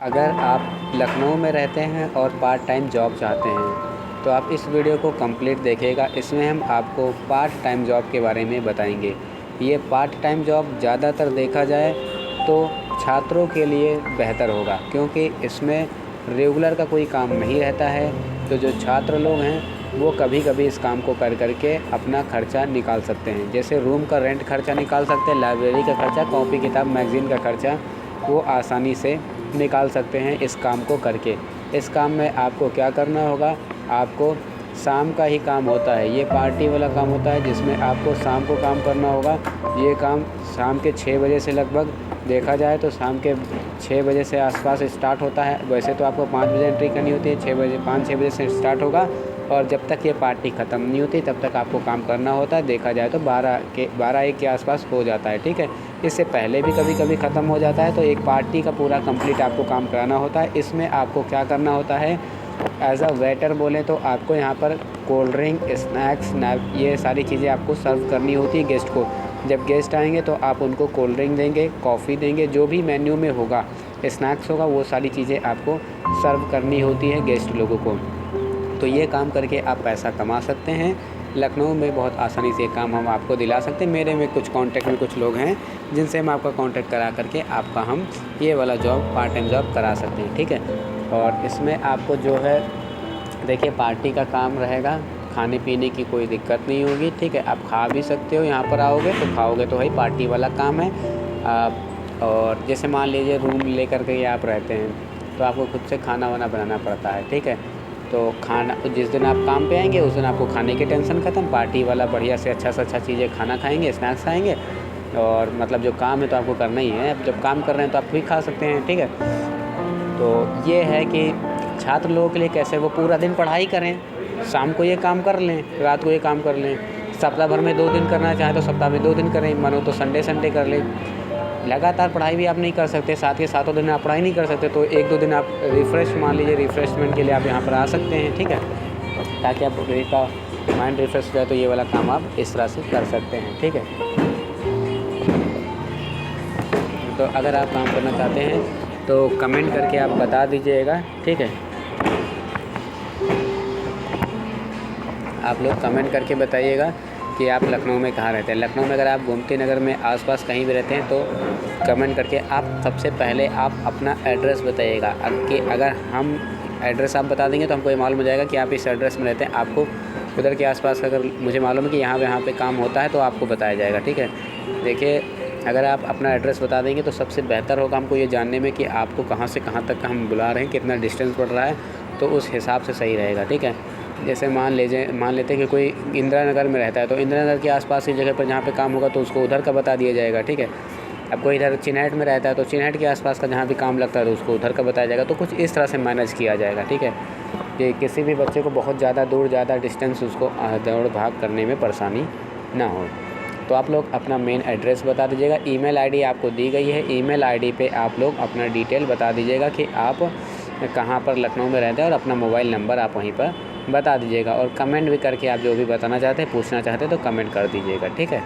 अगर आप लखनऊ में रहते हैं और पार्ट टाइम जॉब चाहते हैं तो आप इस वीडियो को कंप्लीट देखिएगा। इसमें हम आपको पार्ट टाइम जॉब के बारे में बताएंगे। ये पार्ट टाइम जॉब ज़्यादातर देखा जाए तो छात्रों के लिए बेहतर होगा, क्योंकि इसमें रेगुलर का कोई काम नहीं रहता है। तो जो छात्र लोग हैं वो कभी कभी इस काम को कर करके अपना ख़र्चा निकाल सकते हैं। जैसे रूम का रेंट खर्चा निकाल सकते हैं, लाइब्रेरी का खर्चा, कॉपी किताब मैगज़ीन का खर्चा वो आसानी से निकाल सकते हैं इस काम को करके। इस काम में आपको क्या करना होगा, आपको शाम का ही काम होता है। ये पार्टी वाला काम होता है जिसमें आपको शाम को काम करना होगा। ये काम शाम के 6 बजे से लगभग देखा जाए तो शाम के 6 बजे से आसपास स्टार्ट होता है। वैसे तो आपको 5 बजे एंट्री करनी होती है, 5-6 बजे से स्टार्ट होगा और जब तक ये पार्टी ख़त्म नहीं होती तब तक आपको काम करना होता है। देखा जाए तो 12-1 के आसपास हो जाता है, ठीक है। इससे पहले भी कभी कभी ख़त्म हो जाता है। तो एक पार्टी का पूरा कंप्लीट आपको काम कराना होता है। इसमें आपको क्या करना होता है, एज़ अ वेटर बोलें तो आपको यहाँ पर कोल्ड ड्रिंक, स्नैक्स, ये सारी चीज़ें आपको सर्व करनी होती है गेस्ट को। जब गेस्ट आएंगे तो आप उनको कोल्ड ड्रिंक देंगे, कॉफ़ी देंगे, जो भी मेन्यू में होगा, स्नैक्स होगा, वो सारी चीज़ें आपको सर्व करनी होती है गेस्ट लोगों को। तो ये काम करके आप पैसा कमा सकते हैं। लखनऊ में बहुत आसानी से काम हम आपको दिला सकते हैं। मेरे में कुछ कांटेक्ट में कुछ लोग हैं जिनसे हम आपका कांटेक्ट करा करके आपका हम ये वाला जॉब, पार्ट टाइम जॉब करा सकते हैं, ठीक है। और इसमें आपको जो है देखिए पार्टी का काम रहेगा, खाने पीने की कोई दिक्कत नहीं होगी, ठीक है। आप खा भी सकते हो, यहाँ पर आओगे तो खाओगे तो भाई पार्टी वाला काम है। और जैसे मान लीजिए रूम ले करके के आप रहते हैं तो आपको खुद से खाना वाना बनाना पड़ता है, ठीक है। तो खाना जिस दिन आप काम पे आएंगे उस दिन आपको खाने की टेंशन ख़त्म। पार्टी वाला बढ़िया से अच्छा से अच्छा चीज़ें खाना खाएंगे, स्नैक्स खाएंगे। और मतलब जो काम है तो आपको करना ही है। अब जब काम कर रहे हैं तो आप भी खा सकते हैं, ठीक है। तो ये है कि छात्र लोगों के लिए कैसे वो पूरा दिन पढ़ाई करें, शाम को ये काम कर लें, रात को ये काम कर लें। सप्ताह भर में 2 दिन करना चाहें तो सप्ताह में 2 दिन करें, मानो तो संडे कर लें। लगातार पढ़ाई भी आप नहीं कर सकते, साथ के सातों दिन आप पढ़ाई नहीं कर सकते, तो 1-2 दिन आप मान लीजिए रिफ़्रेशमेंट के लिए आप यहाँ पर आ सकते हैं, ठीक है। ताकि आपका माइंड रिफ़्रेश हो जाए। तो ये वाला काम आप इस तरह से कर सकते हैं, ठीक है। तो अगर आप काम करना चाहते हैं तो कमेंट करके आप बता दीजिएगा, ठीक है। आप लोग कमेंट करके बताइएगा कि आप लखनऊ में कहाँ रहते हैं। लखनऊ में अगर आप गोमती नगर में आसपास कहीं भी रहते हैं तो कमेंट करके आप सबसे पहले आप अपना एड्रेस बताइएगा। कि अगर हम एड्रेस आप बता देंगे तो हमको ये मालूम हो जाएगा कि आप इस एड्रेस में रहते हैं। आपको उधर के आसपास का अगर मुझे मालूम है कि यहाँ पे काम होता है तो आपको बताया जाएगा, ठीक है। देखिए अगर आप अपना एड्रेस बता देंगे तो सबसे बेहतर होगा हमको ये जानने में कि आपको कहाँ से कहाँ तक हम बुला रहे हैं, कितना डिस्टेंस पड़ रहा है, तो उस हिसाब से सही रहेगा, ठीक है। जैसे मान लेते हैं कि कोई इंदिरा नगर में रहता है तो इंदिरा नगर के आसपास की जगह पर जहाँ पे काम होगा तो उसको उधर का बता दिया जाएगा, ठीक है। अब कोई इधर चिन्हट में रहता है तो चिन्हट के आसपास का जहाँ भी काम लगता है तो उसको उधर का बताया जाएगा। तो कुछ इस तरह से मैनेज किया जाएगा, ठीक है, कि किसी भी बच्चे को बहुत ज़्यादा डिस्टेंस उसको दौड़ भाग करने में परेशानी ना हो। तो आप लोग अपना मेन एड्रेस बता दीजिएगा। ईमेल आईडी आपको दी गई है, ईमेल आईडी पे आप लोग अपना डिटेल बता दीजिएगा कि आप कहाँ पर लखनऊ में रहते हैं और अपना मोबाइल नंबर आप वहीं पर बता दीजिएगा। और कमेंट भी करके आप जो भी बताना चाहते हैं, पूछना चाहते हैं तो कमेंट कर दीजिएगा, ठीक है।